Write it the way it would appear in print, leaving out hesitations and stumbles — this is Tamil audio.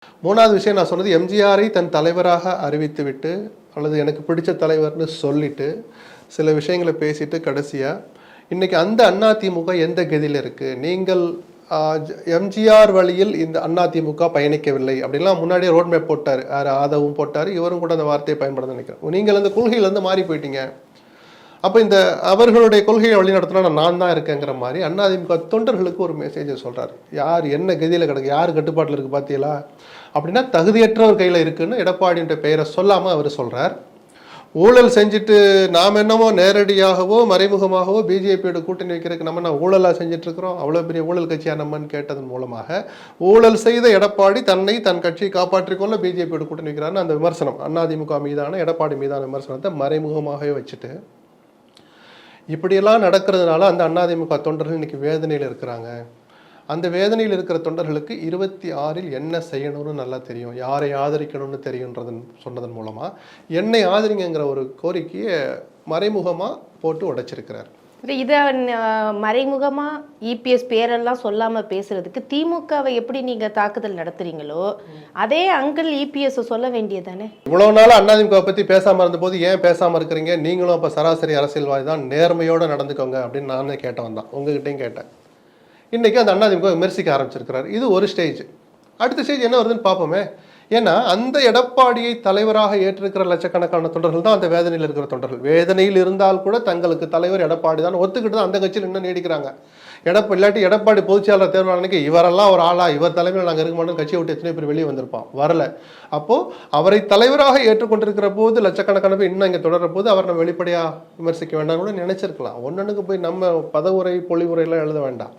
மூணாவது விஷயம் நான் சொன்னது எம்ஜிஆரை தன் தலைவராக அறிவித்துவிட்டு அல்லது எனக்கு பிடிச்ச தலைவர்னு சொல்லிட்டு சில விஷயங்களை பேசிட்டு கடைசியாக இன்றைக்கி அந்த அதிமுக எந்த கதியில் இருக்குது? நீங்கள் எம்ஜிஆர் வழியில் இந்த அதிமுக பயணிக்கவில்லை அப்படின்லாம் முன்னாடியே ரோட் மேப் போட்டார். ஆதவும் போட்டார், இவரும் கூட அந்த வார்த்தையை பயன்படுத்த நினைக்கிறேன். நீங்கள் அந்த கொள்கையிலேருந்து மாறி போயிட்டீங்க. அப்போ இந்த அவர்களுடைய கொள்கையை வழி நடத்தினா நான் தான் இருக்கேங்கிற மாதிரி அதிமுக தொண்டர்களுக்கு ஒரு மெசேஜை சொல்கிறார். யார் என்ன கதியில் கிடக்கு, யார் கட்டுப்பாட்டில் இருக்குது பார்த்தீங்களா அப்படின்னா தகுதியற்றவர் கையில் இருக்குன்னு எடப்பாடின்ற பெயரை சொல்லாமல் அவர் சொல்கிறார். ஊழல் செஞ்சுட்டு நாம் என்னமோ நேரடியாகவோ மறைமுகமாகவோ பிஜேபியோட கூட்டணி வைக்கிறதுக்கு நம்ம ஊழலாக செஞ்சிட்ருக்கிறோம், அவ்வளோ பெரிய ஊழல் கட்சியா நம்மன்னு கேட்டதன் மூலமாக ஊழல் செய்த எடப்பாடி தன்னை தன் கட்சியை காப்பாற்றிக்கொள்ள பிஜேபியோட கூட்டணி வைக்கிறாருன்னு அந்த விமர்சனம் அதிமுக மீதான எடப்பாடி மீதான விமர்சனத்தை மறைமுகமாகவே வச்சுட்டு இப்படியெல்லாம் நடக்கிறதுனால அந்த அதிமுக தொண்டர்கள் இன்னைக்கு வேதனையில் இருக்கிறாங்க. அந்த வேதனையில் இருக்கிற தொண்டர்களுக்கு 26 என்ன செய்யணும்னு நல்லா தெரியும், யாரை ஆதரிக்கணும்னு தெரியுன்றதன் சொன்னதன் மூலமாக என்னை ஆதரிங்கிற ஒரு கோரிக்கையை மறைமுகமாக போட்டு உடைச்சிருக்கிறார். இதை மறைமுகமாக இபிஎஸ் பேரெல்லாம் சொல்லாமல் பேசுறதுக்கு திமுகவை எப்படி நீங்கள் தாக்குதல் நடத்துறீங்களோ அதே அங்கிள் இபிஎஸ் சொல்ல வேண்டியதானே? இவ்வளோ நாள் அதிமுக பற்றி பேசாமல் இருந்தபோது ஏன் பேசாமல் இருக்கிறீங்க, நீங்களும் அப்போ சராசரி அரசியல்வாதி தான், நேர்மையோடு நடந்துக்கோங்க அப்படின்னு நானே கேட்டவன் தான், உங்ககிட்டையும் கேட்டேன். இன்றைக்கி அந்த அதிமுக விமர்சிக்க ஆரம்பிச்சிருக்கிறார். இது ஒரு ஸ்டேஜ். அடுத்த ஸ்டேஜ் என்ன வருதுன்னு பார்ப்போமே. ஏன்னா அந்த எடப்பாடியை தலைவராக ஏற்றிருக்கிற லட்சக்கணக்கான தொண்டர்கள் தான் அந்த வேதனையில் இருக்கிற தொண்டர்கள். வேதனையில் இருந்தால் கூட தங்களுக்கு தலைவர் எடப்பாடி தான் ஒத்துக்கிட்டு தான் அந்த கட்சியில் இன்னும் நீடிக்கிறாங்க. இல்லாட்டி எடப்பாடி பொதுச்செயலாளர் தேர்வு அன்னைக்கு இவரெல்லாம் ஒரு ஆளா, இவர் தலைமையில் நாங்கள் இருக்க மாட்டோம் கட்சியை விட்டு எத்தனை பேர் வெளியே வந்திருப்பான், வரல. அப்போது அவரை தலைவராக ஏற்றுக்கொண்டிருக்கிற போது லட்சக்கணக்கான பேர் இன்னும் இங்கே தொடர்ற போது அவர் நம்ம வெளிப்படையாக விமர்சிக்க வேண்டாம் கூட நினைச்சிருக்கலாம். ஒன்னொன்னுக்கு போய் நம்ம பதவுரை பொழிவுரையெல்லாம் எழுத வேண்டாம்.